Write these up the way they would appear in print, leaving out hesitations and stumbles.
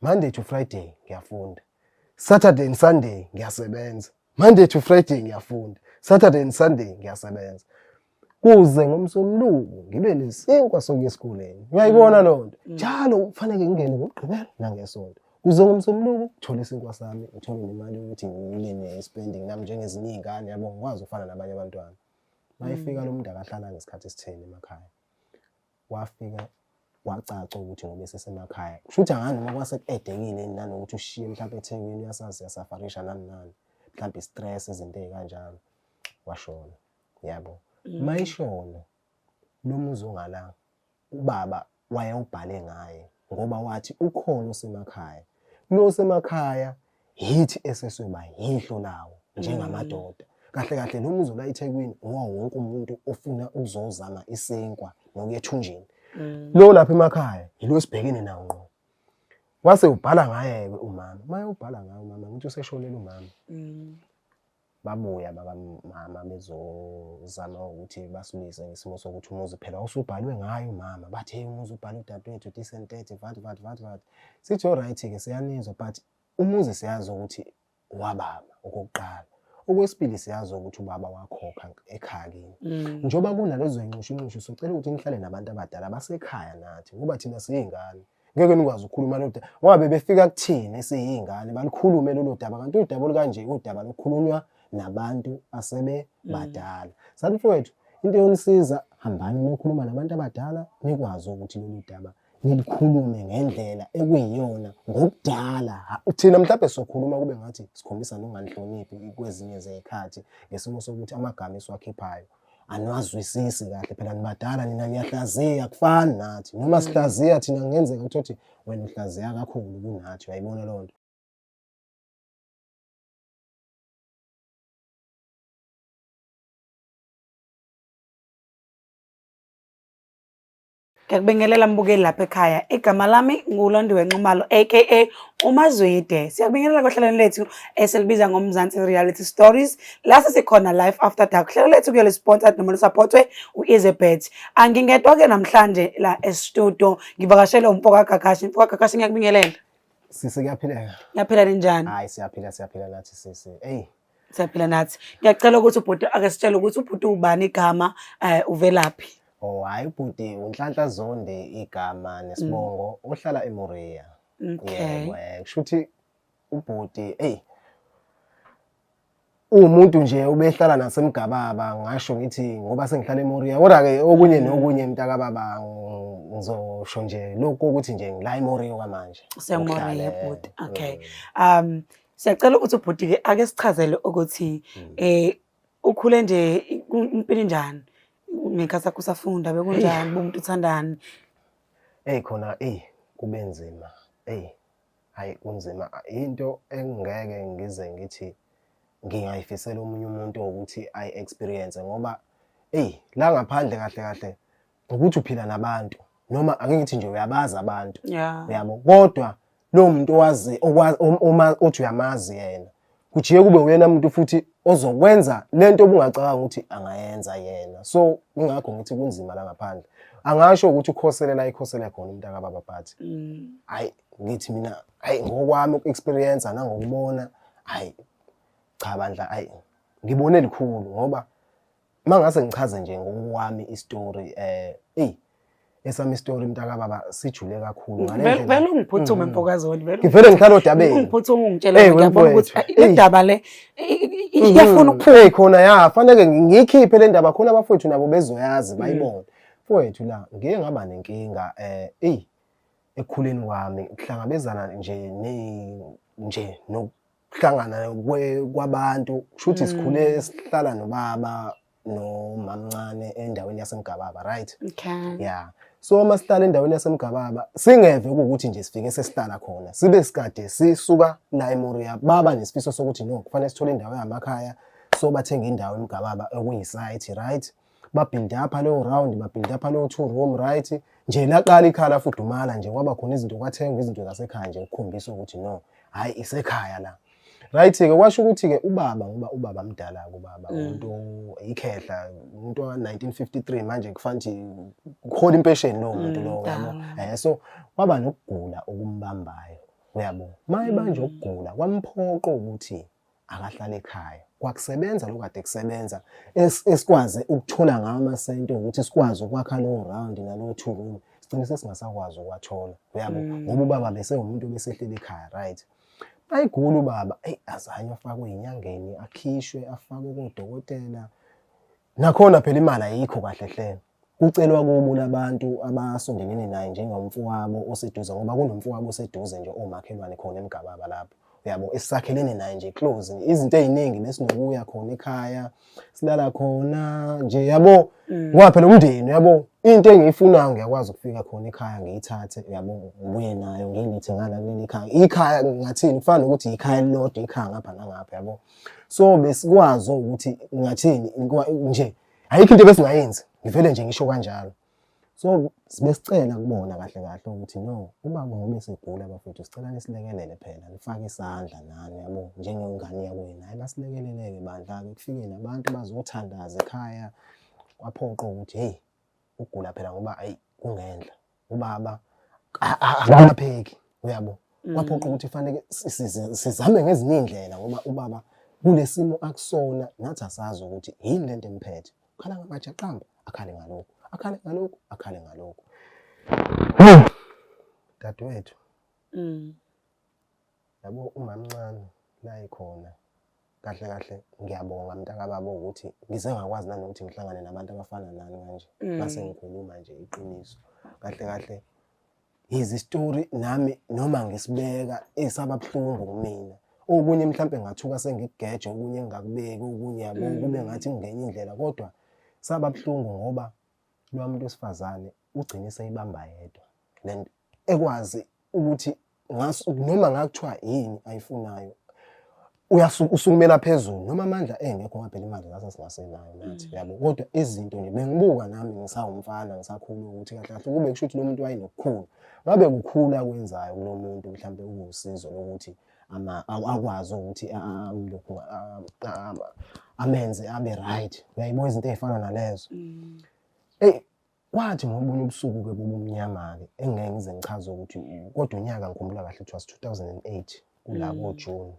Monday to Friday ngiyafunda. Saturday and Sunday ngiyasebenza. Monday to Friday ngiyafunda. Saturday and Sunday ngiyasebenza. Kuze ngomsombuluko ngibe nesinkwa sokuya esikoleni. Uyayibona lo nto. Njalo kufanele ngingene ngoGqibelo nangeSonto. Kuze ngomsombuluko ngithole isinkwa sami, ngithole nemali ukuthi ngibe ne-spending nami njengezinye izingane yabo ngikwazi ukufana nabanye abantwana. Mayifika lo muntu akahlala ngesikhathi esitheni emakhaya. Wafika wacaca ukuthi ngoba sesemakhaya. Kushuthi angani noma kwasekuedekile nanokuthi ushiye mhlawumbe eThekwini uyasazi yasafarisha nani. Mhlawumbe stress izinto ezikanjalo. Washona. Yabo. Mayishona lo muzi ongala ubaba wayewubhale ngaye ngoba wathi ukhona osemakhaya. Lo semakhaya yithi esesweba yihlo lawo njengamadoda. Kahle kahle lo muzi la eThekwini wonke umuntu ofuna ukuzozama isinkwa nokuya ethunjini. Lo lapha emakhaya yilo sibhekene nawo ngqo. Wase ubhala ngaye umama. Maye ubhala ngaye umama ngithi useshonela umama. Babuya baba mama bezozama ukuthi basilise ngesimo sokuthi umuzi phela usubhalwe ngayo umama. Bathi umuzi ubhalwe udadewethu decent 30 sithi alright ke siyanizwa but umuzi siyazi ukuthi wababa okokuqala. Okwesibili siyazi ukuthi ubaba wakhokha ekhaya kini. Njoba kunalezo inqushu socela ukuthi nihlale nabantu abadala basekhaya nathi ngoba thina siyingane. Ngeke nikwazi ukukhuluma lo daba. Ngoba befika kuthina esiyingane balikhulume lo daba kanti udaba olukanje udaba lokukhulunywa nabantu asebe badala. Sathi mfowethu into yonisiza hambani nikhuluma nabantu abadala nikwazi ukuthi lolu daba nilikhulume ngendlela ekuyiyona ngokudala. Thina mhlawumbe sokhuluma kube ngathi sikhombisa nokunganihloniphi kwezinye zekhathi ngesimo sokuthi amagama esiwakhiphayo anwazwisisi kahle phela nibadala nina niyahlaziya kufani nathi noma sihlaziya thina ngenzeka ukuthi wena uhlaziya kakhulu kunathi. Uyayibona lo nto. Ngiyakubingelela mbukeli lapha ekhaya. Igama lami nguLondiwe Nxumalo aka uMazwide. Siyakubingelela kohlelo lethu esilibiza ngomzansi reality stories. La sesikhona live after dark. Hlelo lethu kuyo sponsored noma supportwe uEzebet. Angingedwa ke namhlanje la e-studio ngivakashele uMfoka Gagashi. Mfoka Gagashi ngiyakubingelela. Sisi kuyaphileka. Ngiyaphila njani? Hayi siyaphila nathi sisi. Siyaphila nathi. Ngiyacela ukuthi ubhuti ake sitshele ukuthi ubhuti ubani igama uvelaphi. Oh hayi bhuti uNhlanhla Zonde igama nesibongo ohlala eMoria. Yebo kushuthi ubhuti umuntu nje ubehlala nasemgababa ngasho ngithi ngoba sengihlala eMoria kodwa ke okunye nokunye mntaka baba ngizosho nje lokho ukuthi nje ngila eMoria kwamanje. Semoria bhuti. Okay. Siyacela ukuthi ubhuti ke ake sichazele ukuthi ukhule nje impilo njani. Ngekhathi kusafunda bekunjani bomuntu uthandani? Khona kube nzima. Hayi kunzima into engeke ngize ngithi ngingayifisela omunye umuntu ukuthi ay experience ngoba la ngaphandle kahle ukuthi uphila nabantu noma ake ngithi nje uyabaza abantu. Uyabo kodwa lo muntu owazi uma uthi uyamazi yena kujiye kube uyena umuntu futhi ozokwenza lento obungacabanga ukuthi angayenza yena. So ingakho ngithi kunzima la ngaphandle. Angasho ukuthi ukhoselela ikhosela khona umuntu akababa but hayi ngithi mina ngokwami ukuexperience nangokubona cha bandla ngibone likhulu ngoba mangase ngichaze nje ngokwami istory esami istory mntaka baba sijule kakhulu ngalendlela. Vele ungiphuthume Mfoka Zonde. Ngivele ngihlala odabeni. Ungiphuthume ungitshela ngiyabona ukuthi le ndaba le iyafuna ukuphuma khona fanele ngiyikhiphe le ndaba khona abafowethu nabo bezoyazi bayibone. Mfowethu la ngeke ngaba nenkinga ekukhuleni kwami kuhlangabezana nje nokuhlangana kwabantu kushuthi sikhule sihlala nobaba nomamncane endaweni yasemgababa right. Yeah. So uma sihlala endaweni yasemgababa singeve ukuthi nje sifike sesihlala khona sibe sikade sisuka la eMoria baba nesifiso sokuthi no kufanele sithole indawo yamakhaya so bathenga indawo eMgababa okuyisite right. Babuild up leyo round babuild up leyo 2 room right. Nje laqala ikhala fudumala nje kwaba khona izinto kwathenga izinto zasekhaya nje ukukhombisa ukuthi no hayi isekhaya la. Right ke kwasho ukuthi ke ubaba ngoba ubaba mdala kubaba umuntu ikhehla umuntu wa 1953 manje kufanele ukhola impesheni lo muntu lo yabo. So waba nokugula okumbambayo uyabo. Mayibanje ukugula kwamphoqo ukuthi akahlala ekhaya. Kwakusebenza lokade kusebenza esikwazi ukuthola ngawo amasenti ukuthi sikwazi ukwakha lowo round nalowo 2 room. Sigcine sesingasakwazi ukwathola uyabo ngoba ubaba bese umuntu besehlele ekhaya right. Ayigula ubaba azanye afakwe inyangeni akhishwe afakwe kodokotela nakhona phela imali ayikho kahle hle. Kucelwa kubo labantu abasondelene naye njengomfowabo oseduze ngoba kunomfowabo oseduze nje omakhelwane khona eMgababa lapho uyabo esakhelene naye nje close izinto eziningi lesinokuya khona ekhaya silala khona nje yabo ngoba phela umndeni yabo into engiyifunayo ngiyakwazi ukufika khona ekhaya ngiyithathe yabo ngibuye nayo ngilethe ngala kuleli ekhaya ikhaya ngathini kufana ukuthi ikhaya lilodwa ikhaya ngapha nangapha yabo so besikwazi ukuthi ngathini nje ayikho into besingayenzi ngivele nje ngisho kanjalo so besicela kubona kahle kahle ukuthi no ubaba ngoba esegula bafethu sicela nisilekelele phela nifake isandla nani yabo njengengane yakwenu hayi basilekeleleke bandla ke kufike nabantu bazothandaza ekhaya kwaphoqa ukuthi hey ugula phela ngoba hayi kungendla ubaba akapheki uyabo kwaphoqa ukuthi fanele sizame ngezinye indlela ngoba ubaba kulesimo akusona nathi asazi ukuthi yini lento emphethe ukhala ngamatshe aqamba akhale ngalokho akhale ngalokho akhale ngalokho dadewethu yabo umamncane la ikhona kahle kahle ngiyabonga mntaka baba ukuthi ngize ngakwazi nanokuthi ngihlangane nabantu abafana nani kanje base ngikhuluma nje iqiniso kahle kahle izi story nami noma ngisibeka esababhlungu kumina okunye mhlambe ngathuka sengikugeje okunye ngakubeki okunye yabo kube ngathi ngenye indlela kodwa sababhlungu ngoba lo muntu wesifazane ugcine seyibamba yedwa lento ekwazi ukuthi noma ngakuthiwa yini ayifunayo usukumela phezulu noma amandla engekho ngaphela imali lasa singasenayo nathi yabo kodwa izinto nje bengibuka nami ngisawumfana ngisakhulu ukuthi kahle kahle kube kusho ukuthi lo muntu wayenokukhulu ngabe kukhula kwenzayo kulo muntu mhlambe ukusizo lokuthi akwazi ukuthi amenze abe right uyayibona izinto ezifana nalezo kwathi ngobunye ubusuku ke bobumnyama ke engeke ngize ngichaze ukuthi kodwa unyaka ngikhumbula kahle it was 2008 kulabo June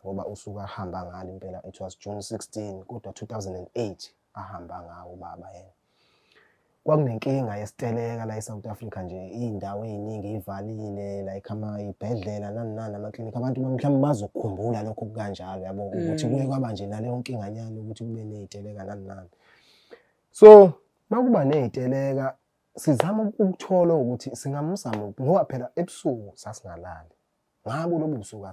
ngoba usuka ahamba ngalo impela it was June 16 kodwa 2008 ahamba ngawo baba yena kwakunenkinga yesiteleka la eSouth Africa nje indawo eziningi ivalile like izibhedlela nani amaklinika abantu mhlawumbe bazokukhumbula lokho kanjalo yabo ukuthi kuye kwaba nje naleyo nkinga nyana ukuthi kube neziteleka nani so makuba neziteleka sizama ukuthola ukuthi singamzama ngoba phela ebusuku sasingalali ngabo lobu busuku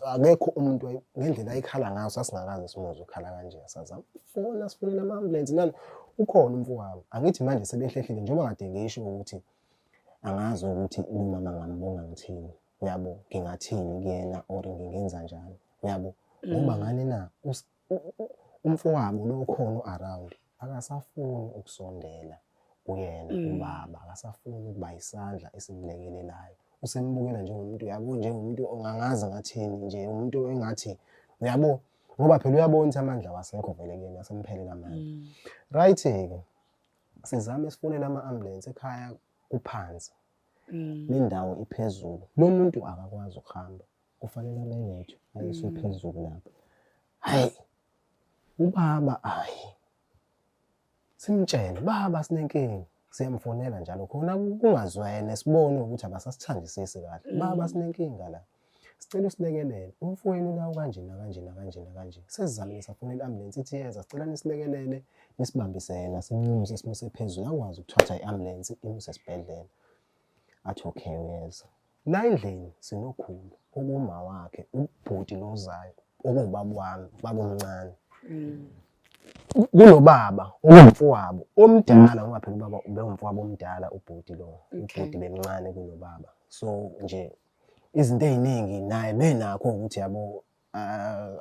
akekho umuntu ngendlela ayikhala ngayo sasingakaze simuzwe ukhala kanje sazama fona sifonela ama-ambulance nani ukhona umfowabo angithi manje sebehlehlile njengoba kade ngisho ukuthi angazi ukuthi umama ngambonga ngithini uyabo ngingathini kuyena or ngingenza njani uyabo ngoba ngani na umfowabo lo khona around akasafuni ukusondela kuyena ubaba akasafuni ukuba isandla esimlekelelayo usembukela njengomuntu yabo njengomuntu ongangazi ngathini nje umuntu engathi uyabo ngoba phela uyabona ukuthi amandla wasekho vele kuyena semphelela amandla right ke sizame sifonela ama-ambulance ekhaya kuphansi lendawo iphezulu lo muntu akakwazi ukuhamba kufanele amelethwe ayiswe phezulu lapho hayi ubaba hayi simtshele baba sinenkinga siyamfonela njalo khona kungazwene sibone ukuthi abasasithandisisi kahle baba sinenkinga la sicela usilekelele umfowenu lawo kanje kanje sesizamile safonela i-ambulance ithi yeza sicela nisilekelele nisibambise yena simnyuse simuse phezulu akwazi ukuthatha i-ambulance imuse esibhedlela athi okay yeza la endlini sinokhulu okuma wakhe ubhuti lozayo okubaba wami baba omncane kunobaba ongumfowabo omdala ngoba phela ubaba ubengumfowabo omdala ubhuti lo ubhuti bemncane kunobaba so nje izinto eziningi naye benakho ukuthi yabo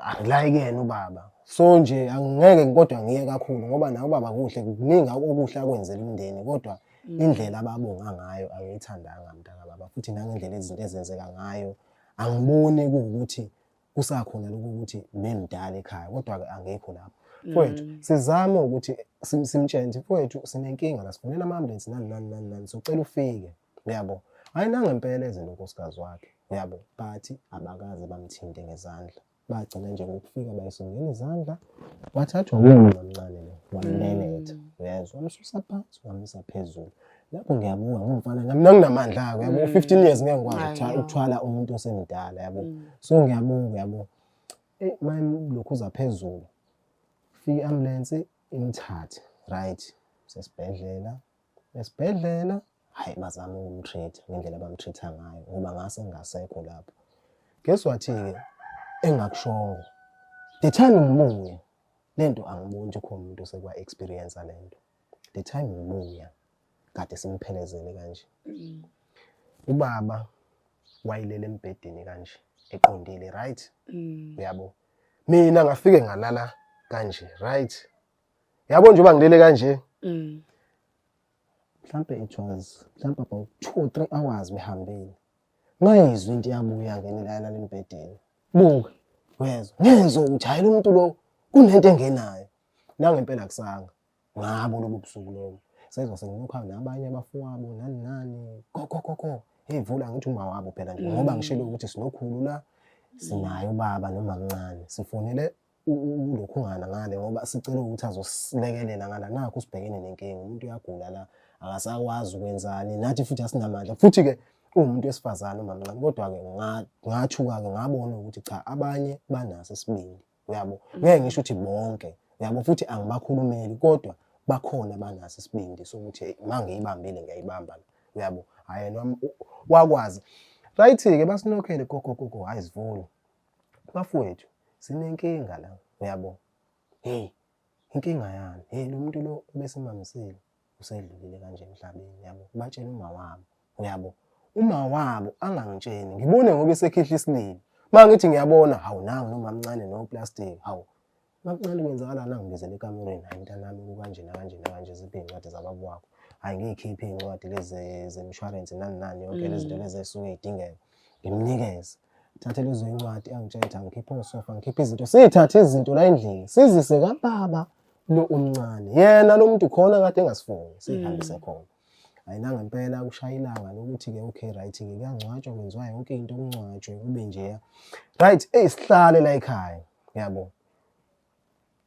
akulayikene ubaba so nje angeke kodwa ngiye kakhulu ngoba naye ubaba kuhle kuningi okuhle akwenzela umndeni kodwa indlela ababonga ngayo angiyithandanga mntaka baba futhi nangendlela izinto ezenzeka ngayo angiboni ukuthi kusakhona lokho ukuthi nemdala ekhaya kodwa ke angekho lapho mfowethu sizama ukuthi simtshenze mfowethu sinenkinga la sifonela ama-ambulance nani socela ufike uyabo Hayi nangempela ezinto unkosikazi wakhe uyabo bathi abakaze bamthinte ngezandla bagcina nje ngokufika bayisongela izandla wathathwa umama omncane lo wamleletha uyezwa wamsusa phansi wamisa phezulu lapho ngiyabuka ngumfana nami nanginamandla uyabo 15 years ngeke ngikwazi ukuthwala umuntu osemdala yabo so ngiyabuka yabo manje lokhuza phezulu fika iambulance imthathe right esibhedlela hayi bazama ukumtreat ngendlela bamtreata ngayo ngoba ngase ngasekho lapho guess what-ke engakushongo the time ngibuya lento angiboni ukuthi khona umuntu osekwa experience lento the time ngibuya kade simphelezele kanje ubaba wayilele embedeni kanje eqondile right uyabo mina ngafike ngalala kanje right yabo nje bangilele kanje mhlambe it was mhlambe about 2 or 3 hours behambile ngayizwa into yabuya ngenela embedeni buka wezwa ngenzo ukuthi hayi lo muntu lo kunento engenayo nangempela kusanga ngabo lobo busuku lobo sezwa senginokha nabanye abafowabo nani go vula ngithi uma wabo phela nje ngoba ngishilo ukuthi sinokhulu la sinayo baba noma mncane sifonele ulokhungana ngale ngoba sicela ukuthi azosilekelela ngala nakho sibhekene nenkinga umuntu uyagula la akasakwazi ukwenzani nathi futhi asinamandla futhi ke umuntu wesifazane uma mncane kodwa ke ngathuka ke ngabona ukuthi cha abanye banaso isibindi uyabo ngeke ngisho ukuthi bonke uyabo futhi angibakhulumeli kodwa bakhona banaso isibindi sokuthi mangiyibambile ngiyayibamba uyabo ayena wakwazi right ke basinokhele gogo hayi sivule bafowethu sinenkinga la uyabo inkinga yani lo muntu lo besimamisile usedlulile kanje emhlabeni yabo batshela uma wabo uyabo uma wabo angangitsheni ngibone ngoba esekhihla isililo mangithi ngiyabona hawu nangu noma mncane no plastic hawu mancane kwenzakala nangibizela ekamereni hayi mntanami kanje ziphi incwadi zababo wakho hayi ngiyikhiphe incwadi lezi ze-insurance nani yonke lezi zinto lezi esuke idingeka ngimnikeze thathe lezo incwadi angitshela ngikhiphe osofa ngikhiphe izinto sithathe izinto la endlini sizise kababa lo umncane yena lo muntu khona kade engasifuni sihambise khona ayinanga impela kushayilanga lokuthi ke okay right ke kuyangcwatshwa kwenziwa yonke into okungcwatshwe kube nje right sihlale la ekhaya yabo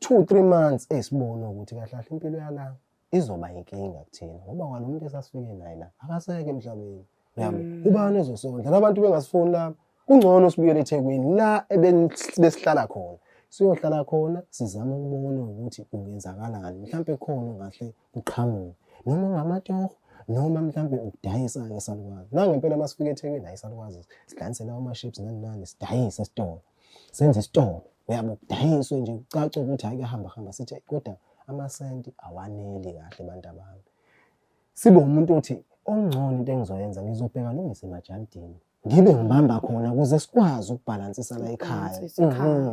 2-3 months esibona ukuthi kahle impilo yala izoba inkinga kuthina ngoba kwalomuntu esasifike naye la akaseke emhlabeni yabo ubani ezosondla labantu bengasifuni la kungcono sibuyele eThekwini la ebesihlala khona siyohlala khona sizama ukubona ukuthi kungenzakalani mhlawumbe khona ngahle uqhamuka noma ngamatoho noma mhlawumbe ukudayisa ke salukwazi nangempela masifike eThekwini hayi salukwazi sidayisela ama-ships nani sidayisa esitolo senze isitolo uyabo kudayiswe nje ucace ukuthi hayi kuyahamba sithi kodwa amasenti awaneli kahle abantu abami sibe umuntu othi ongcono into engizoyenza ngizobheka lo ngisemajardini ngibe ngibamba khona ukuze sikwazi ukubalansisa la ekhaya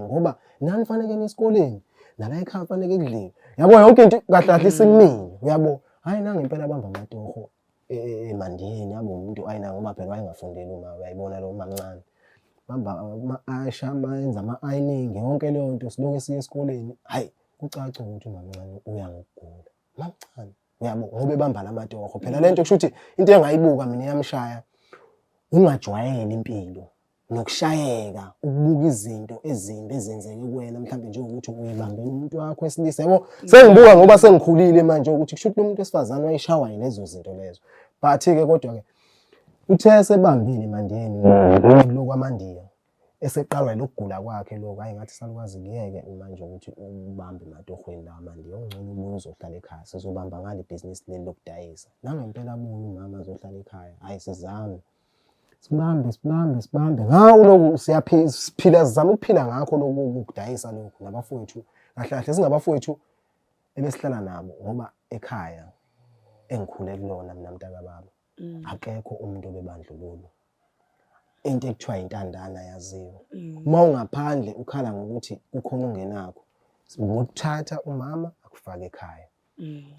ngoba nani fanele esikoleni nala ekhaya fanele kudliwe yabo yonke into kahle isimini uyabo hayi nangempela abamba amatoho emandiyeni yabo umuntu ayina ngoba phela wayengafundeli uma uyayibona lo mamncane bamba ama-asha ayenza ama-ironing yonke leyo nto siloke siye esikoleni hayi kucaca ukuthi umamncane uyangigula mamncane uyabo ngoba ebamba lamatoho phela lento kusho ukuthi into engayibuka mina yamshaya ungajwayele impilo nokushayeka ukubuka izinto ezimbi ezenzeke kuwena mhlawumbe nje ukuthi uyibambele umuntu wakho wesilisa yabo sengibuka ngoba sengikhulile manje ukuthi kusho ukuthi umuntu wesifazane wayishawa yilezo zinto lezo but ke kodwa ke uthe sebambile mandiyeni lokwamandiya eseqalwa lokugula kwakhe lokho hayi ngathi salukwazi ngiyeke manje ukuthi ubambe matohweni la mandiya ongcono umuntu uzohlala ekhaya sizobamba ngale business leli lokudayisa nangempela abuye umama azohlala ekhaya hayi sizame sibambe ngawo lokhu siyaphila sizama ukuphila ngakho lokhu ukudayisa lokhu nabafowethu kahle singabafowethu ebesihlala nabo ngoba ekhaya engikhule kulona mina mntaka baba akekho umuntu obebandlululo into ekuthiwa intandana yaziwa uma ungaphandle ukhala ngokuthi ukhona ungenakho ukuthatha umama akufaka ekhaya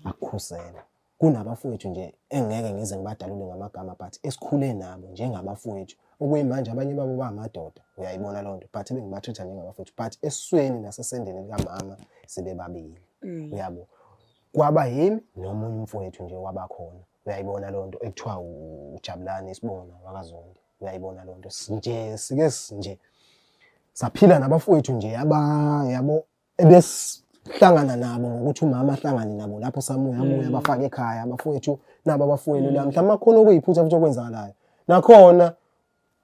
akukhusela kunabafowethu nje engeke ngize ngibadalule ngamagama but esikhule nabo njengabafowethu okuyimanje abanye babo bamadoda uyayibona lo nto but bengibathatha njengabafowethu but esisweni nasesendeni likamama sibe babili uyabo kwaba yimi nomunye umfowethu nje wabakhona uyayibona loo nto ekuthiwa uJabulani Sibona wakaZondi, uyayibona loo nto nje sike nje saphila nabafowethu nje yabo ebesihlangana nabo ngokuthi umama ahlangane nabo lapho samuya bafaka ekhaya abafowethu nabo abafowenu la mhlawumbe makhona okuyiphutha futhi okwenzakalayo nakhona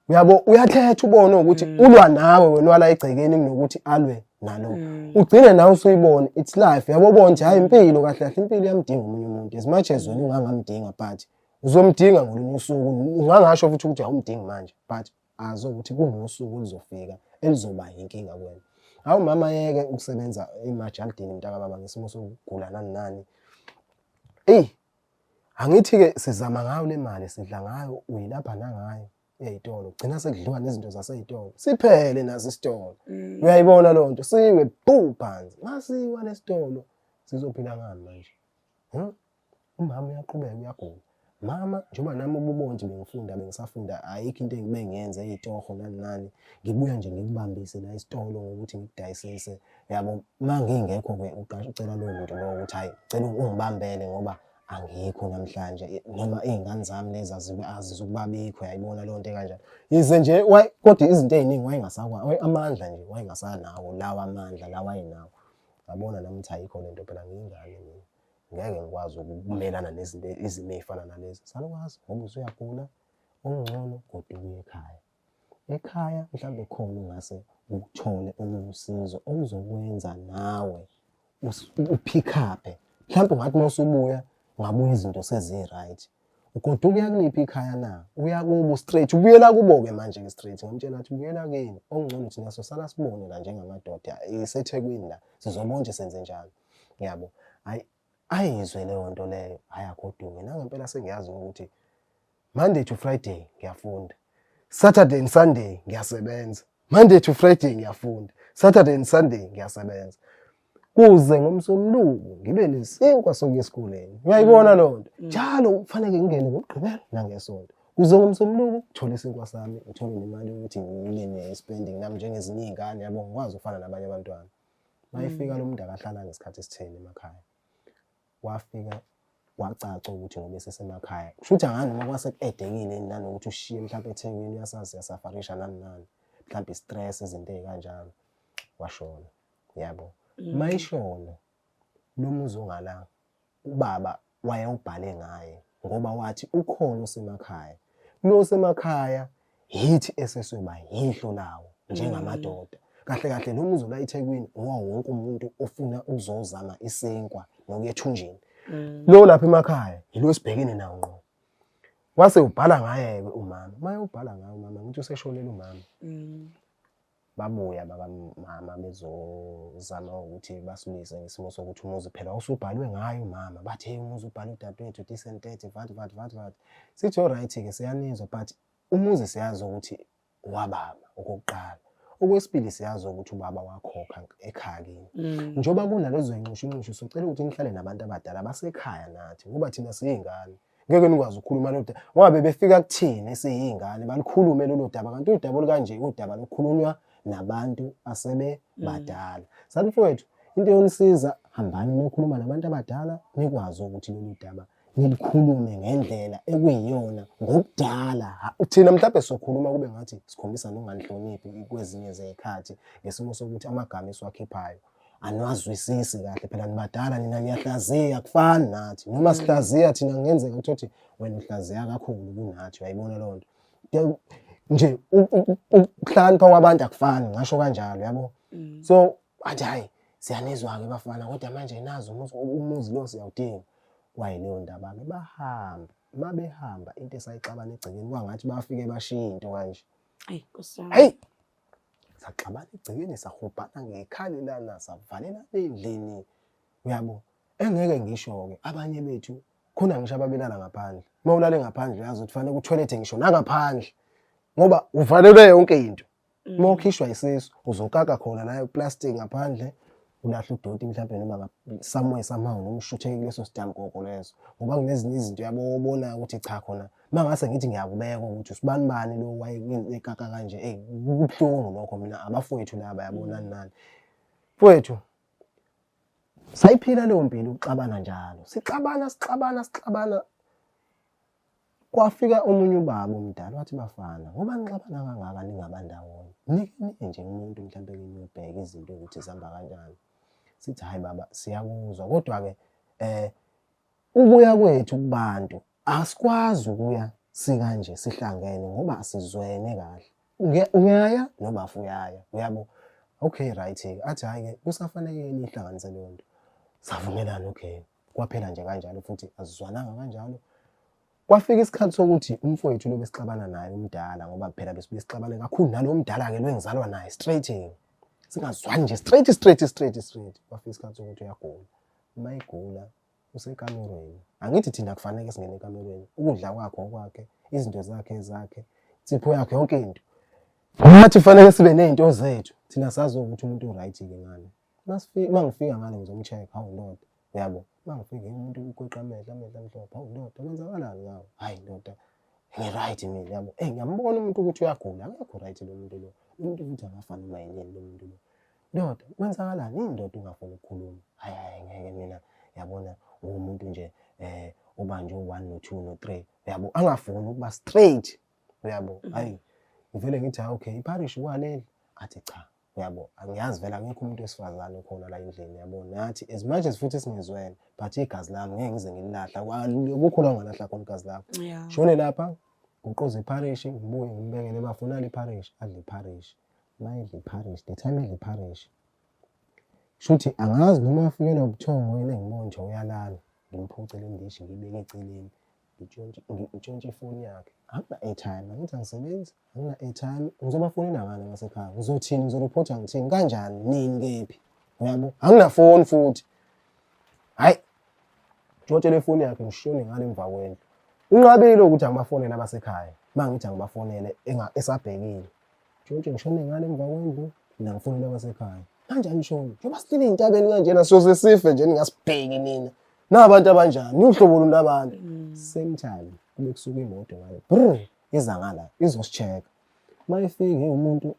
uyabo uyakhetha ubone ukuthi ulwa nawe wena wala egcekeni kunokuthi alwe nalo ugcine nawe usuyibona it's life yabo bonke hayi impilo kahle kahle impilo yamdinga umunye umuntu as much as wena ungangamdinga but uzomdinga ngolunye usuku ungangasho futhi ukuthi awumdingi manje but azo ukuthi kungosuku oluzofika elizoba inkinga kuwena. Hawu mama yeke ukusebenza emajaldini mntaka baba ngesimo sokugula nani. Angithi ke sizama ngayo le mali sidla ngayo uyilapha nangayo eyitolo gcina sekudliwa nezinto zaseyitolo siphele nazo isitolo. Uyayibona loo nto siwe phansi masiwa nesitolo sizophila ngani manje. Umama uyaqhubeka uyagula. Mama njengoba nami ububonje bengisafunda ayikho into engibe ngiyenze eyitoho nani ngibuya nje ngikubambise la isitolo ngokuthi ngikudayisise yabo mangingekho ke uqasha ucela lo muntu lo ukuthi hayi cela ungibambele ngoba angikho namhlanje noma izingane zami lezi azizukubabikho yayibona loo nto kanjalo yize nje kodwa izinto eziningi wayengasakwa amandla nje wayengasanawo lawa amandla lawa ayinawo yabona nami ukuthi ayikho lento phela ngiyingane mina ngeke ngikwazi ukumelana nezinto izimo ezifana nalezi salukwazi ngoba usuyagula ongcono kodwa uye ekhaya mhlawumbe khona ungase ukuthole usizo okuzokwenza nawe upick up mhlawumbe ngathi mawusubuya ngabuya izinto sezi-right kodwa uya kuliphi ikhaya na uya kubo straight ubuyela kubo ke manje ke straight ngomtshela athi ubuyela kini ongcono thina sosala sibone la njengamadoda iseThekwini la sizobonje senze njalo yabo ayizwe leyo nto leyo ayagoduke nangempela sengiyazi ukuthi Monday to Friday ngiyafunda Saturday and Sunday ngiyasebenza Monday to Friday ngiyafunda Saturday and Sunday ngiyasebenza kuze ngomsombuluko ngibe nesinkwa sokuya esikoleni uyayibona loo nto njalo kufanele ngingene ngoMgqibelo nangeSonto kuze ngomsombuluko uthola isinkwa sami uthole nemali ukuthi ngibe ne-spending nami njengezinye izingane yabo ngikwazi ukufana nabanye abantwana mayifika lo muntu akahlala ngesikhathi esitheni emakhaya wafika wacaca ukuthi ngoba sesemakhaya kusho ukuthi angani noma kwasekuedekile nanokuthi ushiye mhlawumbe eThekwini uyasazi yasafarisha nani mhlawumbe istress izinto ezikanjalo washona yabo mayishona lo muzi ongala ubaba wayewubhale ngaye ngoba wathi ukhona osemakhaya lo semakhaya yithi esesoba yihlo lawo njengamadoda kahle kahle lo muzi la eThekwini wonke umuntu ofuna ukuzozama isinkwa nokuya ethunjini lo lapha emakhaya yilo sibhekene nawo ngqo wase ubhala ngaye umama maye ubhala ngaye umama ngithi useshonela umama babuya baba mama bezozama ukuthi basilise ngesimo sokuthi umuzi phela usubhalwe ngayo umama bathi hey umuzi ubhalwe udadewethu decent vat sithi alright ke siyanizwa but umuzi siyazi ukuthi wababa okokuqala okwesibili siyazi ukuthi ubaba wakhokha ekhaya kini njoba kunalezo inqushu socela ukuthi nihlale nabantu abadala basekhaya nathi ngoba thina siyingane ngeke nikwazi ukukhuluma lo daba ngoba bebefika kuthina esiyingane balikhulume lolo daba kanti udaba olukanje udaba lokukhulunywa nabantu asebe badala sathi mfowethu into yonisiza hambani nokhuluma nabantu abadala nikwazi ukuthi lolu daba nilikhulume ngendlela ekuyiyona ngokudala thina mhlawumbe sokhuluma kube ngathi sikhombisa nonganihloniphi kwezinye zekhathi ngesimo sokuthi amagama esiwakhiphayo anwazwisisi kahle phela nibadala nina niyahlaziya kufani nathi noma sihlaziya thina ngenzeka ukuthi wena uhlaziya kakhulu kunathi uyayibona loo nto nje ukuhlanipha kwabantu akufani ngisho kanjalo yabo so athi hayi siyanizwa ke bafana kodwa manje nazo umuzi lo siyawudinga wayileyo ndaba ke bahamba mabehamba into esayixabana egcekeni kwangathi bafike bashiya into kanje hey saxabana egcekeni sahubhana ngekhali lana savalela endlini uyabo engeke ngisho ke abanye bethu khona ngisho ababelala ngaphandle mawulale ngaphandle yazi ukuthi fanele ku-toilet ngisho nangaphandle ngoba uvalelwe yonke into mawukhishwa isisu uzokaka khona la plastic ngaphandle ulahla udoti mhlawumbe noma somewhere somehow noma ushutheke kuleso sitamkoko leso ngoba kunezinye izinto yabona ukuthi cha khona mangase ngithi ngiyakubeka ukuthi usibani lo wayekaka kanje kubhlungu lokho mina abafowethu laba yabona nani mfowethu sayiphila leyo mpilo uxabana njalo sixabana Kwafika omunye ubaba omdala wathi bafana ngoba nixabana kangaka ningabandawonye. Nike nje umuntu mhlambe niyobheka izinto ukuthi zihamba kanjani. Sithi hayi baba siyakuzwa kodwa-ke ukuya kwethu kubantu asikwazi ukuya sikanje sihlangene ngoba asizwene kahle. Uyaya noma uyaya uyabo. Okay right-ke athi hayi-ke kusafanele nihlanganise leyo nto. Savumelana okay. Kwaphela nje kanjalo futhi azizwananga kanjalo. Kwafika isikhathi sokuthi umfowethu lo besixabana naye umdala ngoba phela besixabana kakhulu nalo mdala-ke lo engizalwa naye straight. Singazwani nje straight. Kwafika isikhathi sokuthi uyagula. Uma egula usekamerweni. Angithi thina kufanele singene ekamerweni. Ukudla kwakhe okwakhe, izinto zakhe, insipho yakhe yonke into. Nathi kufanele sibe nezinto zethu. Thina sazi ukuthi umuntu uright-ke ngane. Mangifika ngale ngizomcheck hawu ndoda. Uyabo? Mangifika umuntu ukweqa amehlo amhlophe. Hawu ndoda kwenzakalani ngawe? Hayi ndoda. Ngi-right mina yabo. Ngiyambona umuntu ukuthi uyagula. Akekho right lo muntu lo. Umuntu ukuthi akafani mayeleni lo muntu lo. Ndoda kwenzakalani? Indoda ungafuni ukukhuluma. Hayi ngeke mina yabona umuntu nje ubanje u1 no2 no3 uyabo angafuni ukuba straight uyabo. Hayi ngivele ngithi okay iparish waleli athi cha uyabo angiyazi vela ngekho umuntu wesifazane khona la endlini yabo. Nathi as much as futhi singezwene but igazi lami ngeke ngize ngilahla akukho la ngalahla khona igazi lakho. Shone lapha uqoze iparish ngibuye ngibengele bafunala iparish adle iparish. Mayidle iparish the time edle iparish shuthi angazi noma afikelwa ubuthongo yena ngibona nje uyalala ngimphucela indishi ngibeke eceleni ngitshontshe ifoni yakhe. Akuna airtime angithi angisebenzi akuna airtime ngizobafonela ngane ngasekhaya ngizothini ngizoreport ngithini kanjani nini kephi uyabo angina phone futhi. Hayi ngitshontshe ifoni yakhe ngishone ngale emva kwendlu. Unqabile ukuthi angibafonele abasekhaya mangithi angibafonele esabhekile tshontshe ngishone ngale emva kwendlu mina ngifonela abasekhaya. Kanjani ngisho njoba silile intabeni kanjena soze sife nje ningasibheki nina nabantu abanjani uhlobo lolu labantu. Same time kube kusuka imoto ngale iza ngala izosicheck mayifike umuntu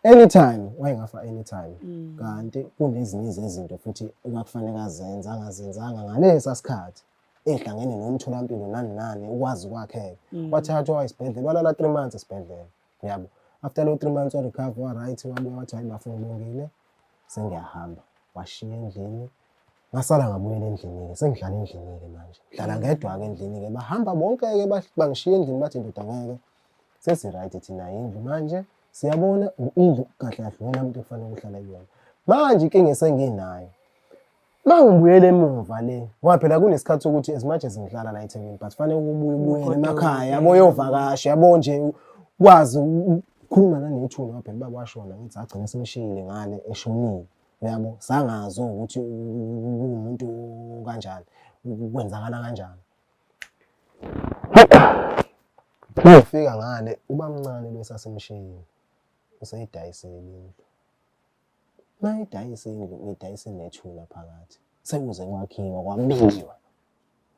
anytime wayengafa anytime. Kanti kunezinye izinto futhi okufanele azenza angazenzanga ngalesa sikhathi ehlangene nomtholampilo nani ukwazi kwakhe wathathwa isibhedlela walala 3 months esibhedlela yabo. After lo 3 months wa recover wa right wabuya wathi hayi bafuna ngibongile sengiyahamba washiya endlini ngasala ngabuyela endlini-ke sengidlala endlini-ke manje dlala ngedwa-ke endlini-ke bahamba bonke-ke bangishiya endlini bathi ndoda ngeke sesi-right thina indlu manje siyabona indlu kahle kahle wena muntu kufanele uhlala kuyona. Manje inkinga esenginayo mangibuyele emuva le ngoba phela kunesikhathi sokuthi as much as ngihlala la eThekwini but fanele ubuyele emakhaya yabo uyovakasha yabo nje kwazi ukukhuluma nanethuna ngoba phela baba washona ngithi agcina simshiyile ngale eshonile uyabo sangazi ukuthi umuntu kanjani kwenzakala kanjani. Ufika ngale ubamncane besasemshiyile useyidayisela indlu. Mayidayisa indlu ngidayise nethuna phakathi sekuze kwakhiwa kwabiwa.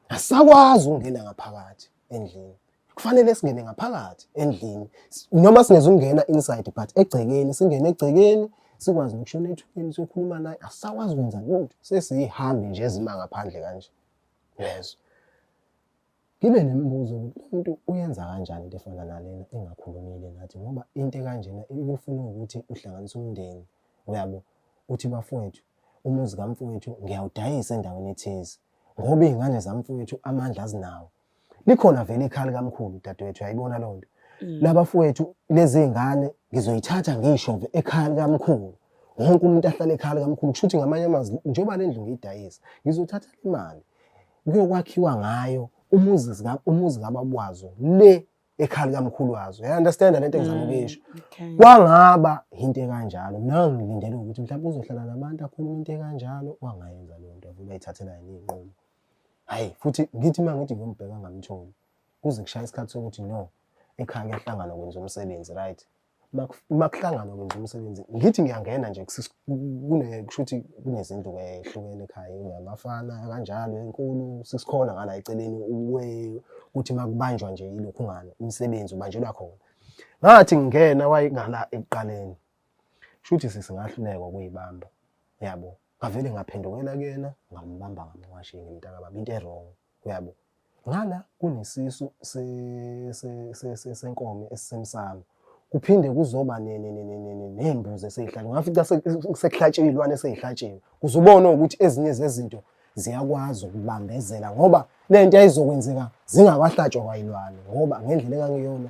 Asakwazi ukungena ngaphakathi endlini. Kufanele singene ngaphakathi endlini noma singezungena inside but egcekeni singene egcekeni sikwazi ukushona ethuneni sokhuluma naye asakwazi ukwenza lutho sesihambi nje ezima ngaphandle kanje. Yes. Ngibe nemibuzo ukuthi umuntu uyenza kanjani into efana nalena engakhulumile nathi ngoba into kanjena ikufuna ukuthi uhlanganise umndeni uyabo uthi bafowethu umuzi kamfowethu ngiyawudayisa endaweni ethize ngoba izingane zamfowethu amandla azinawo. Likhona vele ikhaya likamkhulu dadewethu ayibona loo nto. Labafowethu lezi zingane ngizoyithatha ngishove ekhaya likamkhulu. Wonke umuntu ahlala ekhaya likamkhulu kushuthi ngamanye amazwi njengoba le ndlu ngiyidayisa ngizothatha imali kuyokwakhiwa ngayo umuzi kababwazo le ekhaya likamkhulu wazo. You understand lento engizama ukuyisho? Kwangaba into kanjalo mina ngilindele ukuthi mhlawumbe uzohlala nabantu akhuluma into kanjalo wangayenza leyo nto vuba ayithathela yini inqumo. Hayi futhi ngithi mangithi ngiyombheka ngamtholi kuze kushaya isikhathi sokuthi no ekhaya kuyahlangana kwenza umsebenzi right. Makuhlangana kwenza umsebenzi ngithi ngiyangena nje kushuthi kunezinto ehlukene ekhaya ngamafana kanjalo enkulu sisikhona ngala eceleni ukuthi makubanjwa nje yilokhu ngane umsebenzi ubanjelwa khona. Ngathi ngingena wayingala ekuqaleni shuthi singahluleka ukuyibamba yabo ngavele ngaphendukela kuyena ngambamba ngamwashi ngimntaka baba into errong uyabo. ngala kunesisu senkomo esisemsamo kuphinde kuzoba nembuzi eseyihlatshwe ngafica sekuhlatshiwe ilwane eseyihlatshwe kuzubona ukuthi ezinye zezinto ziyakwazi ukubambezela ngoba lento ayizokwenzeka zingakahlatshwa kwayilwane ngoba ngendlela engiyona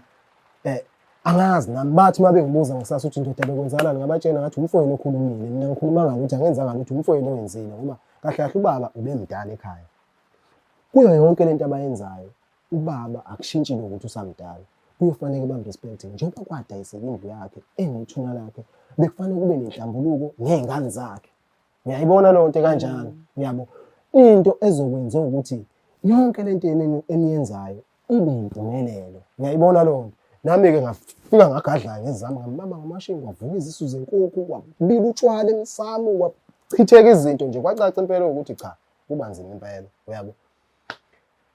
angazi nami bathi uma bengibuza ngisasa ukuthi indoda bekwenzakalani ngabatshena ngathi umfowenu okhulumile mina ngikhuluma ngakuthi angenzanga ukuthi umfowenu owenzile ngoba kahle kahle ubaba ubemdala ekhaya kuyo yonke lento abayenzayo ubaba akushintshile ukuthi usamdala kuyofanele bamrespect njengoba kwadayiseka indlu yakhe enethuna lakhe bekufanele kube nenhlambuluko nezingane zakhe ngiyayibona lonto kanjalo yabo into ezokwenza ukuthi yonke lento eniyenzayo ibe impumelelo ngiyayibona lonto nami-ke ngafika ngagadla ngezami ngambamba ngamashini kwavuka izisu zenkukhu kwabila utshwala emsamo kwachitheka izinto nje kwacaca impela ukuthi cha kuba nzima impela uyabo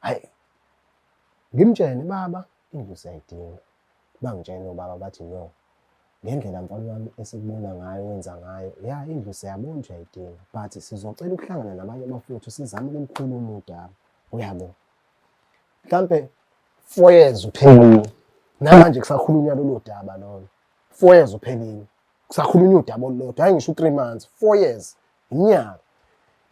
hayi ngimtshene baba indlu siyayidinga bangitshene ubaba bathi no ngendlela mfana wami esikubona ngayo wenza ngayo ya indlu siyabona uyayidinga but sizocela ukuhlangana nabanye abafowethu sizame ukumkhuluma udaba uyabo mhlambe 4 years uphelile namanje kusakhulunywa lolu daba lolo 4 years uphelile kusakhulunywa udaba olulodwa hayi ngisho 3 months 4 years inyanga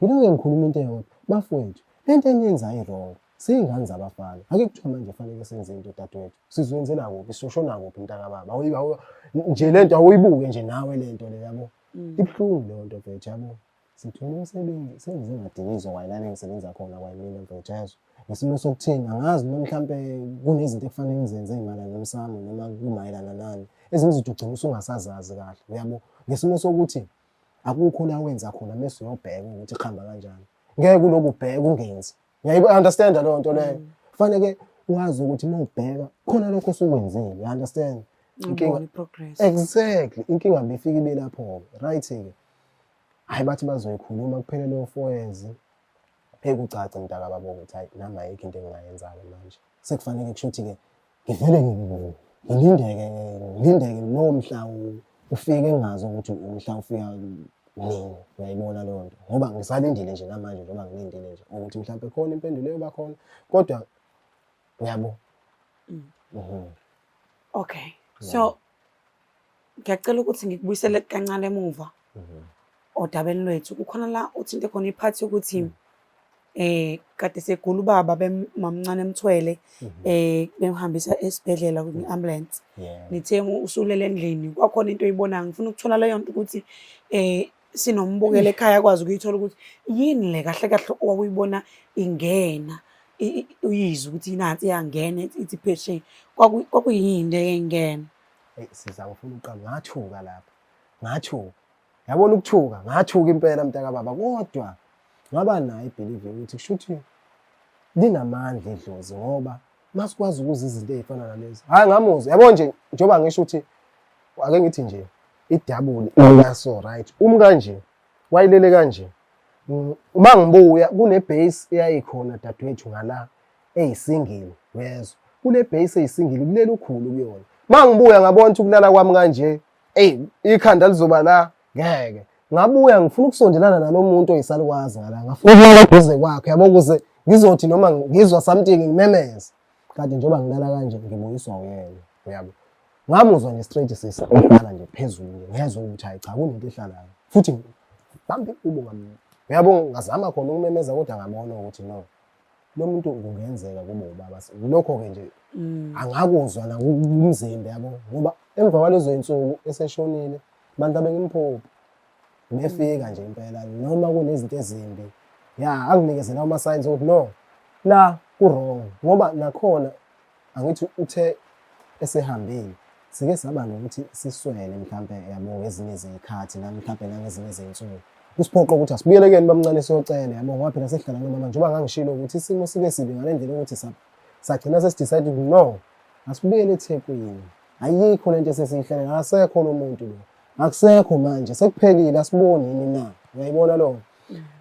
yilo ngikhuluma into eyodwa bafowethu lento eniyenzayo wrong singane zabafana ake kuthiwa manje fanele senze into dadewethu sizwenzela kuphi sizoshona kuphi mntaka baba nje lento awuyibuke nje nawe lento le yabo ibhlungu lento mfethu yabo sithole umsebenzi senze ngadinizwa wayilana ngisebenza khona kwayimina mfethu yazo ngesimo sokuthini angazi noma mhlambe kunezinto ekufanele ngizenze ezimalana nomsamo noma kumayelana nani ezinye izinto ugcina usungasazazi kahle uyabo ngesimo sokuthi akukho la wenza khona mase uyobheka ukuthi ikhamba kanjani ngeke kuloku ubheka ungenzi understand lo nto leyo kufanele wazi ukuthi uma ubheka khona lokho osukwenzile you understand inkinga progress exactly inkinga befika ibe lapho right ke hayi bathi bazoyikhuluma kuphela lo 4 years ekucaca mntaka baba ukuthi hayi nami ayikho into engingayenza manje sekufanele kushuthi ke ngivele ngilindeke lo mhla ufike ngazi ukuthi umhla ufika nini uyayibona lo nto ngoba ngisalindile nje namanje njengoba ngilindile nje ukuthi mhlawumbe khona impendulo yoba khona kodwa uyabo okay so ngiyacela ukuthi ngikubuyisele kancane emuva odabeni lwethu kukhona la uthinte khona iphathi ukuthi kade segula ubaba bemamncane emthwele bemhambisa esibhedlela kwi-ambulance nithe usulele endlini kwakhona into oyibona ngifuna ukuthola leyo nto ukuthi sinombukela ekhaya akwazi ukuyithola ukuthi yini le kahle kahle owuyibona ingena uyizwe ukuthi inathi iyangena ithi pheshe kwakuyini engena siza ngifuna uqala ngathuka lapha ngathuka yabona ukuthuka ngathuka impela mntaka baba kodwa ngaba nayo ibelieve ukuthi kushuthi linamandla idlozi ngoba masikwazi ukuza izinto ezifana nalezi hayi ngamuzwa yabo nje njoba ngisho ukuthi ake ngithi nje idouble iyaso right kanje wayilele kanje uma ngibuya kune base eyayikhona dadewethu ngala eyisingle yezo kule base eyisingle kulele ukhulu kuyona mangibuya ngabona ukuthi ukulala kwami kanje ikhanda lizoba la ngeke ngabuya ngifuna ukusondelana nalomuntu oyisalukwazi ngala ngafuna ukulala kuze kwakhe yabo kuze ngizothi noma ngizwa something ngimemeza kanti njoba ngilala kanje ngibuyiswa uyena uyabo ngamuzwa nje straight sisaqala nje phezulu ngezwe ukuthi hayi cha kunento ehlalayo futhi bambe kubo ngami uyabo ngazama khona ukumemeza kodwa ngabona ukuthi no lo muntu kungenzeka kube ubaba lokho ke nje angakuzwa la umzimba yabo ngoba emva kwalezo insuku eseshonile abantu abengimphupho befika nje impela noma kunezinto ezimbi anginikezela ama signs ukuthi no la ku wrong ngoba nakhona angithi uthe esehambile sike saba nokuthi siswele mhlambe yabo ngezinye izikhathi nami mhlambe nangezinye izinsuku kusiphoqa ukuthi asibuyelekeni bamncane siyocela yabo ngoba phela sehlala nomama njengoba ngangishilo ukuthi isimo sibe sibi ngalendlela ukuthi sagcina sesidecide no asibuyele eThekwini ayikho lento esesihlele akasekho umuntu lo akusekho manje sekuphelile asiboni yini na uyayibona lo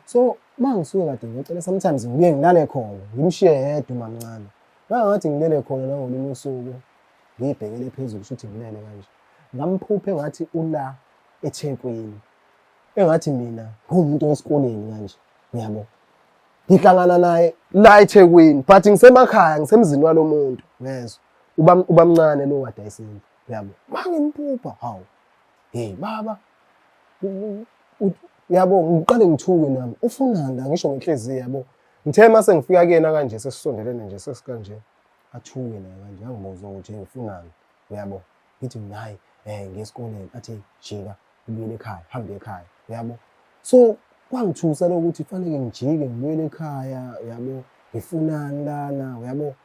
so mangisuke kade ngicela sometimes ngibuye ngilale khona ngimshiye yedwa mamncane ngathi ngilele khona nangolunye usuku ngibhekele phezulu futhi ngilele kanje ngamphuphe ngathi ula eThekwini engathi mina ngumuntu wesikoleni kanje uyabo ngihlangana naye la eThekwini but ngisemakhaya ngisemzini walomuntu ngezwe ubamncane lo wadayisile yabo mangimpupha hawu hey baba yabo ngiqale ngithuke nami ufunani la ngisho ngenhliziyo yabo ngithe mase ngifika kuyena kanje sesisondelene nje sesikanje athuke naye kanje angibuza ukuthi ngifunani uyabo ngithi hayi ngesikoleni athi jika ubuyele ekhaya hamba ekhaya uyabo so kwangithusa lokuthi kufanele ngijike ngibuyele ekhaya uyabo ngifunani lana uyabo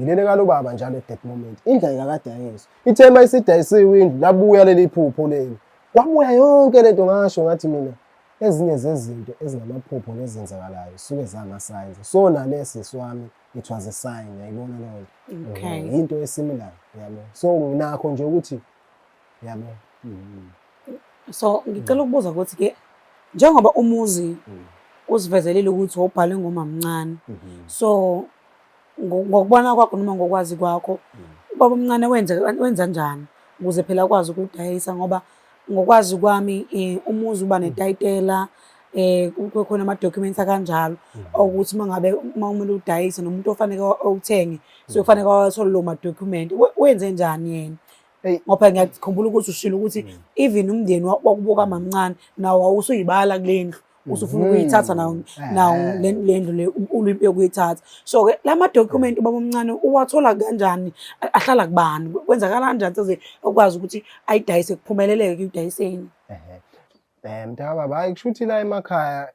ngilele kalobaba njalo at that moment indlela kakadayisa ithema isidayisiwe indlu labuya leli phupho leli kwabuya yonke lento ngasho ngathi mina ezinye zezinto ezinamaphupho nezenzakalayo suke zama signs so nalesi swami it was a sign yayibona lonke Okay. into esimilar yabo so nginakho nje ukuthi yabo So ngicela ukubuza ukuthi ke njengoba umuzi usivezelile ukuthi wobhale ngomamncane. So ngokubona kwakho noma ngokwazi kwakho ubaba omncane wenza njani ukuze phela akwazi ukudayisa ngoba ngokwazi kwami umuzi uba netayitela kukhona ama documents kanjalo ukuthi mangabe kumele udayise nomuntu ofanele awuthenge so ufanele awathola lo ma document wenze njani yena ngoba ngiyakhumbula ukuthi ushilo ukuthi even umndeni wakubuka mamncane nawo awusuyibala kulendlu usufuna ukuyithatha nawo lendlu le ulwimpi yokuyithatha so ke lama document ubaba omncane uwathola kanjani ahlala kubani kwenzakala kanjani size ukwazi ukuthi ayidayise kuphumeleleke kuyidayiseni mntaka baba hayi kusho ukuthi la emakhaya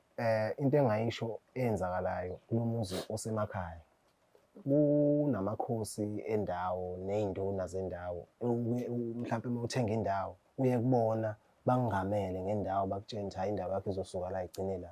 into engayisho eyenzakalayo kunomuzi osemakhaya kunamakhosi endawo nezinduna zendawo mhlawumbe uma uthenga indawo uye kubona bangamele ngendawo bakutshela ukuthi hayi indawo yakho izosuka la igcine la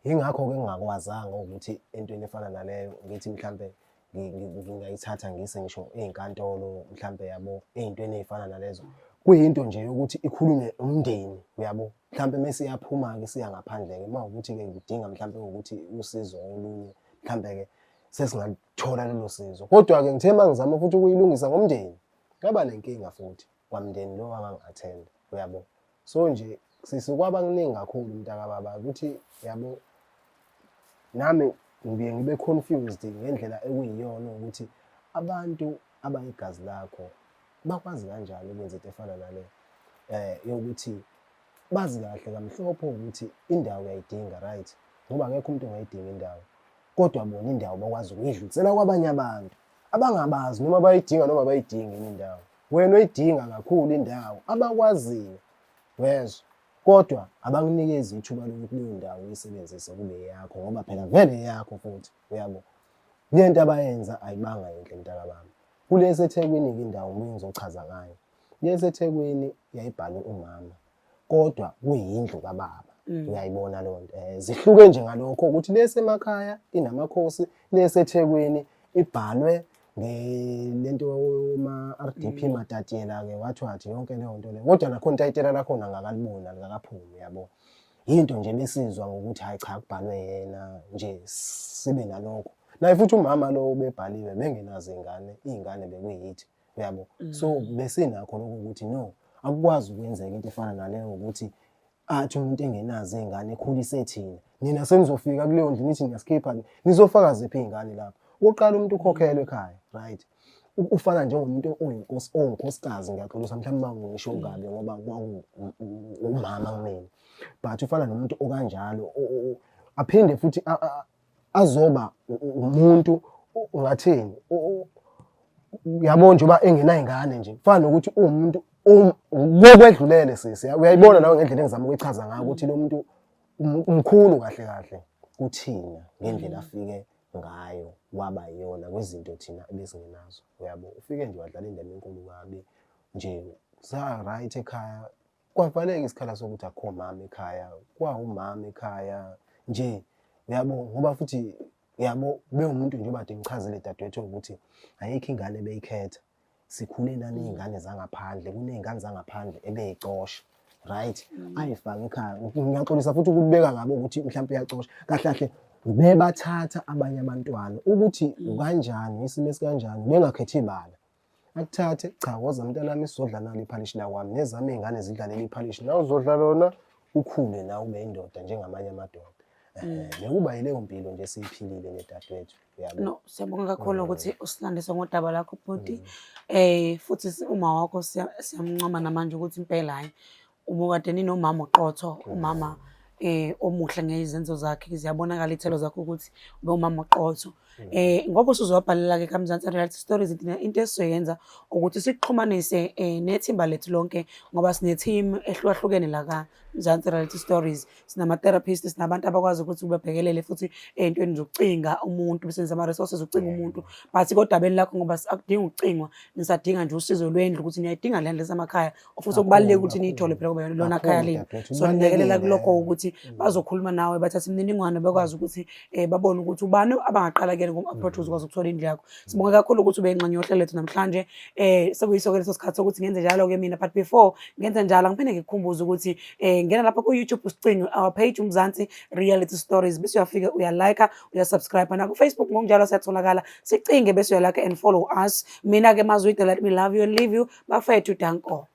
ingakho ke ngingakwazanga ukuthi entweni efana naleyo ngithi mhlawumbe ngingayithatha ngise ngisho ezinkantolo mhlawumbe yabo ezintweni ezifana nalezo kuyinto nje ukuthi ikhulunywe umndeni uyabo mhlawumbe mase iyaphuma ke siya ngaphandle ke mawukuthi ke ngidinga mhlawumbe ukuthi usizo olunye mhlawumbe ke sesingathola lelo sizo kodwa ke ngithe mangizama futhi ukuyilungisa ngomndeni ngaba nenkinga futhi kwamndeni lo wangangathenda uyabo so nje sisikwaba kuningi kakhulu mntaka baba ukuthi yabo nami ngibe confused ngendlela ekuyiyona ukuthi abantu abayigazi lakho bakwazi kanjani ukwenza into efana nale yokuthi bazi kahle kamhlophe ukuthi indawo uyayidinga right ngoba akekho umuntu ongayidinga indawo kodwa bona indawo bakwazi ukuyidlulisela kwabanye abantu abangabazi noma bayidinga noma bayidinga indawo wena uyidinga kakhulu indawo abakwaziyo wezwe kodwa abanginikeza ithuba lokuthi leyo ndawo uyisebenzise kube yakho ngoba phela vele yakho futhi uyabo lento abayenza ayibanga yinhle mntaka baba kulesi eThekwini indawo ngibuye ngizochaza ngayo lesi eThekwini yayibhalwe umama kodwa kuyindlu kababa uyayibona lonto zihluke nje ngalokho ukuthi lesi emakhaya inamakhosi lesi eThekwini ibhalwe ngelento ma RDP matatiyela ke wathi yonke leyo nto leyo kodwa nakhona itayitela lakhona ngakalibona ngakaphumi yabo into nje besizwa ngokuthi hayi cha kubhalwe yena nje sibe nalokho naye futhi umama lo ubebhaliwe bengenazo izingane bekuyithi uyabo so besinakho lokho ukuthi no akukwazi ukwenzeka into efana naleyo ukuthi athi umuntu engenazo izingane ekhulise thina nina senizofika kuleyo ndlu nithi niyaskipha nizofaka ziphi izingane lapho uqala umuntu ukhokhelwe ekhaya right ufana njengomuntu oyinkosikazi ngiyaxolisa mhlawumbe ngisho ngabe ngoba umama kumina but ufana nomuntu okanjalo aphinde futhi azoba umuntu ungatheni uyabona nje uba engenayingane nje ufana nokuthi umuntu ngokwedlulele sisi uyayibona nawe ngendlela engizama ukuyichaza ngayo ukuthi lo muntu umkhulu kahle kahle kuthina ngendlela afike ngayo waba yona kwezinto thina ebesingenazo uyabo ufike nje wadlala indaba enkulu kabi nje sa right ekhaya kwavaleka isikhala sokuthi akho mama ekhaya kwa umama ekhaya nje uyabo ngoba futhi yabo bewumuntu nje obade ngichazele dadewethu ukuthi ayikho ingane beyikhetha sikhule nani izingane zangaphandle kunezingane zangaphandle ebeyicosha right ayifanga ekhaya ngiyaxolisa futhi ukubeka ngabo ukuthi mhlawumbe uyacosha kahle kahle bebathatha abanye abantwana ukuthi kanjani isimo esikanjani bengakhethi ibala akuthathe cha woza mntanami sizodla nalo iphalishi la kwami nezami izingane zidlalela iphalishi nawe uzodla lona ukhule nawe ube indoda njengamanye amadoda Bekuba yileyo mpilo nje siyiphilile nedadewethu yabo. No, siyabonga kakhulu ukuthi usilandise ngodaba lakho bhuti. Futhi uma wakho siyamncoma namanje ukuthi impela hayi ubukade ninomama oqotho, umama omuhle ngezenzo zakhe, ziyabonakala iy'thelo zakhe ukuthi ube umama oqotho. Ngoba usuzowabhalela-ke kaMzansi Reality Stories, into esizoyenza ukuthi sikuxhumanise nethimba lethu lonke ngoba sine-team ehlukahlukene la kaMzansi Reality Stories. Sinama-therapists, sinabantu abakwazi ukuthi babhekelele futhi ey'ntweni zokucinga umuntu, besebenzisa ama-resources ukucinga umuntu. But kodabeni lakho ngoba akudingi ukucingwa, nisadinga nje usizo lwendlu ukuthi niyayidinga le ndlu esemakhaya, futhi okubaluleke ukuthi niyithole phela kube lona khaya leni. So nilekelela kulokho ukuthi bazokhuluma nawe, bathathe imininingwane bakwazi ukuthi babone ukuthi ubani abangaqala kuyena kuma-approach ukwazi ukuthola indlu yakho. Sibonge kakhulu ukuthi ube yingxenye yohlelo lethu namhlanje. Sekuyisoko leso sikhathi sokuthi ngenze njalo-ke mina, but before ngenze njalo ngiphinde ngikukhumbuze ukuthi ngena lapha ku-YouTube usicinge our page uMzansi Reality Stories, bese uyafika uyalike, uyasubscribe. Na ku-Facebook ngokunjalo siyatholakala, sicinge bese uyalike and follow us. Mina-ke Mazwide, let me love you and leave you. Bafethu, danko.